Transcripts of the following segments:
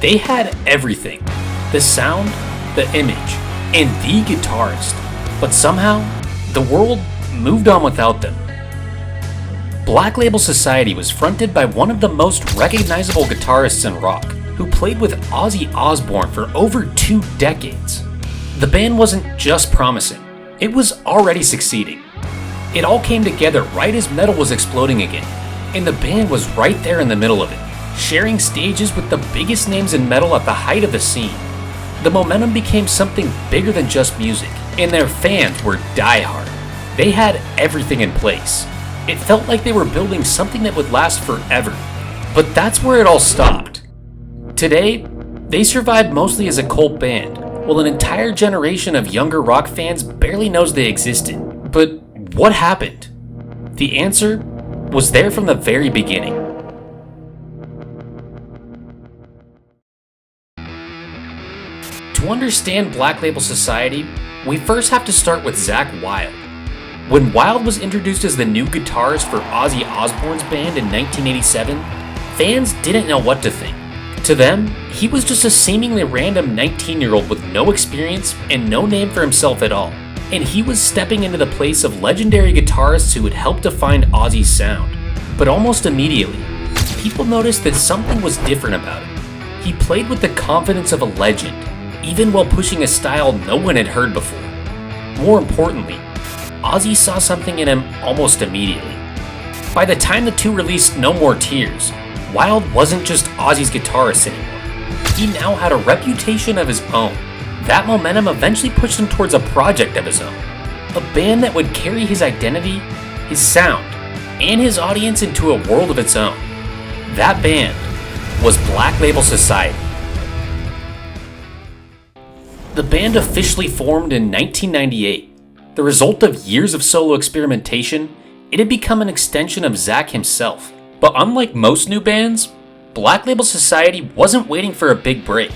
They had everything: the sound, the image, and the guitarist. But somehow, the world moved on without them. Black Label Society was fronted by one of the most recognizable guitarists in rock, who played with Ozzy Osbourne for over 2 decades. The band wasn't just promising, it was already succeeding. It all came together right as metal was exploding again, and the band was right there in the middle of it, sharing stages with the biggest names in metal at the height of the scene. The momentum became something bigger than just music, and their fans were diehard. They had everything in place. It felt like they were building something that would last forever. But that's where it all stopped. Today, they survive mostly as a cult band, while an entire generation of younger rock fans barely knows they existed. But what happened? The answer was there from the very beginning. To understand Black Label Society, we first have to start with Zakk Wylde. When Wylde was introduced as the new guitarist for Ozzy Osbourne's band in 1987, fans didn't know what to think. To them, he was just a seemingly random 19-year-old with no experience and no name for himself at all. And he was stepping into the place of legendary guitarists who would help define Ozzy's sound. But almost immediately, people noticed that something was different about him. He played with the confidence of a legend, even while pushing a style no one had heard before. More importantly, Ozzy saw something in him almost immediately. By the time the two released No More Tears, Wylde wasn't just Ozzy's guitarist anymore. He now had a reputation of his own. That momentum eventually pushed him towards a project of his own. A band that would carry his identity, his sound, and his audience into a world of its own. That band was Black Label Society. The band officially formed in 1998. The result of years of solo experimentation, it had become an extension of Zakk himself. But unlike most new bands, Black Label Society wasn't waiting for a big break.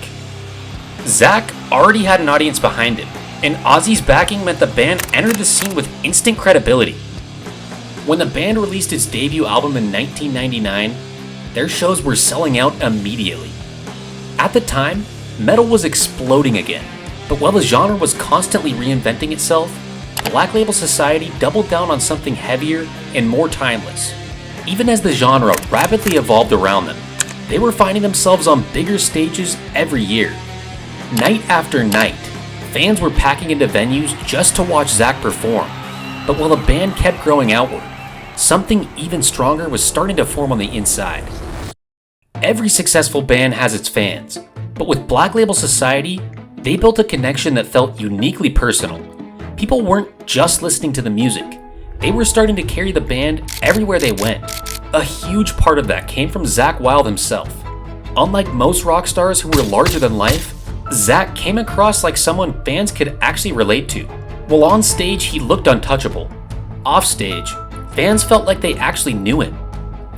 Zakk already had an audience behind him, and Ozzy's backing meant the band entered the scene with instant credibility. When the band released its debut album in 1999, their shows were selling out immediately. At the time, metal was exploding again, but while the genre was constantly reinventing itself, Black Label Society doubled down on something heavier and more timeless. Even as the genre rapidly evolved around them, they were finding themselves on bigger stages every year. Night after night, fans were packing into venues just to watch Zakk perform. But while the band kept growing outward, something even stronger was starting to form on the inside. Every successful band has its fans, but with Black Label Society, they built a connection that felt uniquely personal. People weren't just listening to the music, they were starting to carry the band everywhere they went. A huge part of that came from Zakk Wylde himself. Unlike most rock stars who were larger than life, Zakk came across like someone fans could actually relate to. While on stage, he looked untouchable. Off stage, fans felt like they actually knew him.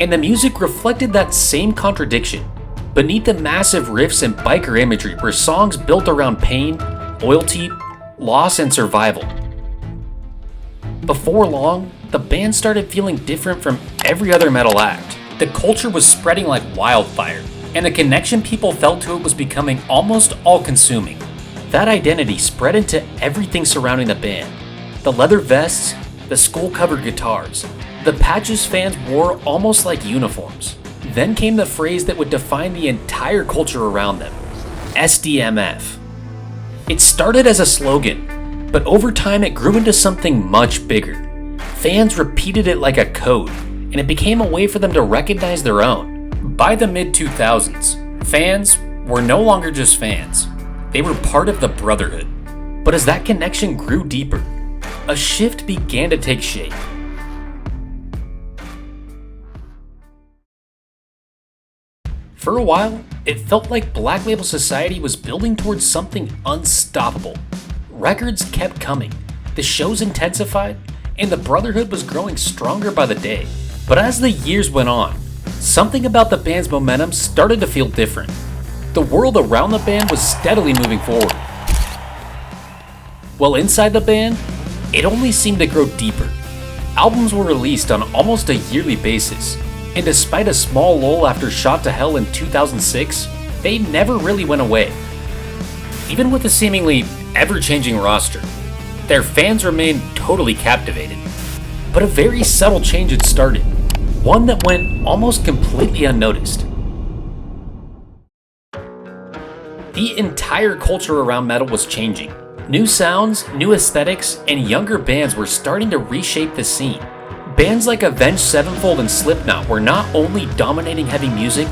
And the music reflected that same contradiction. Beneath the massive riffs and biker imagery were songs built around pain, loyalty, loss, and survival. Before long, the band started feeling different from every other metal act. The culture was spreading like wildfire, and the connection people felt to it was becoming almost all-consuming. That identity spread into everything surrounding the band. The leather vests, the skull-covered guitars, the patches fans wore almost like uniforms. Then came the phrase that would define the entire culture around them: SDMF. It started as a slogan, but over time it grew into something much bigger. Fans repeated it like a code, and it became a way for them to recognize their own. By the mid-2000s, fans were no longer just fans. They were part of the Brotherhood. But as that connection grew deeper, a shift began to take shape. For a while, it felt like Black Label Society was building towards something unstoppable. Records kept coming, the shows intensified, and the Brotherhood was growing stronger by the day. But as the years went on, something about the band's momentum started to feel different. The world around the band was steadily moving forward. While inside the band, it only seemed to grow deeper. Albums were released on almost a yearly basis, and despite a small lull after Shot to Hell in 2006, they never really went away. Even with a seemingly ever-changing roster, their fans remained totally captivated. But a very subtle change had started, one that went almost completely unnoticed. The entire culture around metal was changing. New sounds, new aesthetics, and younger bands were starting to reshape the scene. Bands like Avenged Sevenfold and Slipknot were not only dominating heavy music,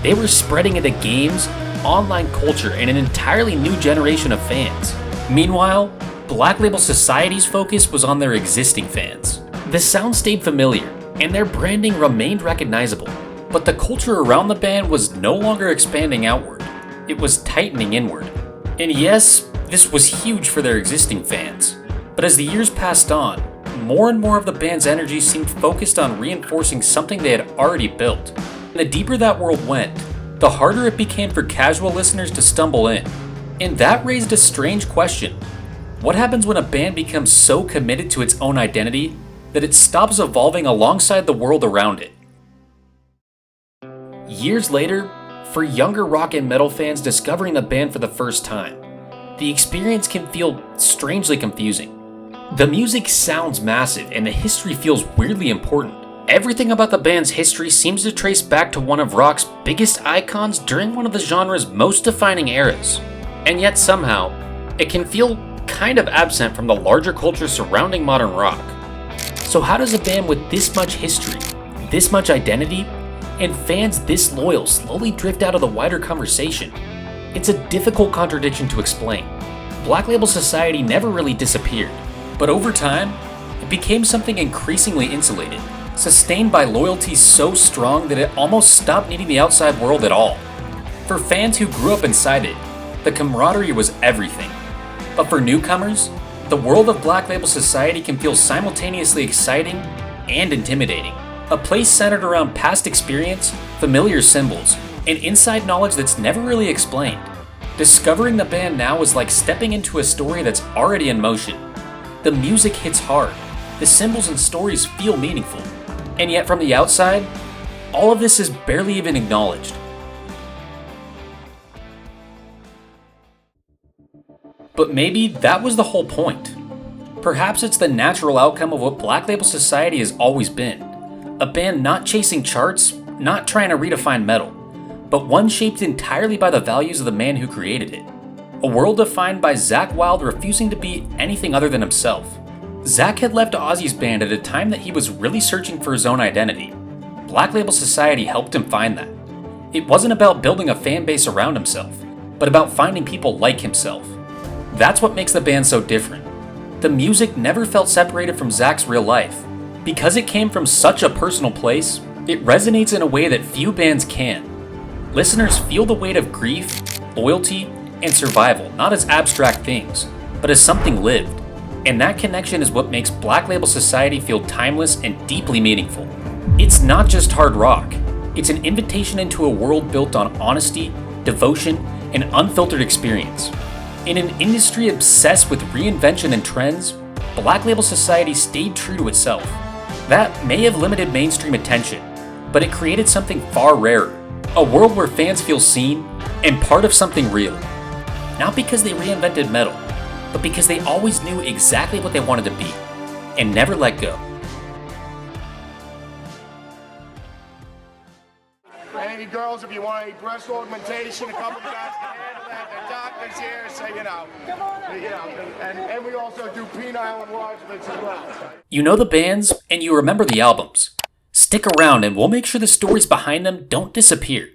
they were spreading into games, online culture, and an entirely new generation of fans. Meanwhile, Black Label Society's focus was on their existing fans. The sound stayed familiar, and their branding remained recognizable, but the culture around the band was no longer expanding outward. It was tightening inward. And yes, this was huge for their existing fans. But as the years passed on, more and more of the band's energy seemed focused on reinforcing something they had already built. And the deeper that world went, the harder it became for casual listeners to stumble in. And that raised a strange question. What happens when a band becomes so committed to its own identity that it stops evolving alongside the world around it? Years later, for younger rock and metal fans discovering the band for the first time, the experience can feel strangely confusing. The music sounds massive and the history feels weirdly important. Everything about the band's history seems to trace back to one of rock's biggest icons during one of the genre's most defining eras. And yet somehow, it can feel kind of absent from the larger culture surrounding modern rock. So how does a band with this much history, this much identity, and fans this loyal slowly drift out of the wider conversation? It's a difficult contradiction to explain. Black Label Society never really disappeared, but over time, it became something increasingly insulated, sustained by loyalty so strong that it almost stopped needing the outside world at all. For fans who grew up inside it, the camaraderie was everything. But for newcomers, the world of Black Label Society can feel simultaneously exciting and intimidating. A place centered around past experience, familiar symbols, and inside knowledge that's never really explained. Discovering the band now is like stepping into a story that's already in motion. The music hits hard, the symbols and stories feel meaningful, and yet from the outside, all of this is barely even acknowledged. But maybe that was the whole point. Perhaps it's the natural outcome of what Black Label Society has always been. A band not chasing charts, not trying to redefine metal, but one shaped entirely by the values of the man who created it. A world defined by Zakk Wylde refusing to be anything other than himself. Zakk had left Ozzy's band at a time that he was really searching for his own identity. Black Label Society helped him find that. It wasn't about building a fan base around himself, but about finding people like himself. That's what makes the band so different. The music never felt separated from Zakk's real life. Because it came from such a personal place, it resonates in a way that few bands can. Listeners feel the weight of grief, loyalty, and survival not as abstract things, but as something lived. And that connection is what makes Black Label Society feel timeless and deeply meaningful. It's not just hard rock. It's an invitation into a world built on honesty, devotion, and unfiltered experience. In an industry obsessed with reinvention and trends, Black Label Society stayed true to itself. That may have limited mainstream attention, but it created something far rarer. A world where fans feel seen and part of something real. Not because they reinvented metal, but because they always knew exactly what they wanted to be and never let go. Hey girls, if you want any breast augmentation, a couple of guys can handle that. The doctor's here, so and we also do penile enlargements as well. You know the bands and you remember the albums. Stick around and we'll make sure the stories behind them don't disappear.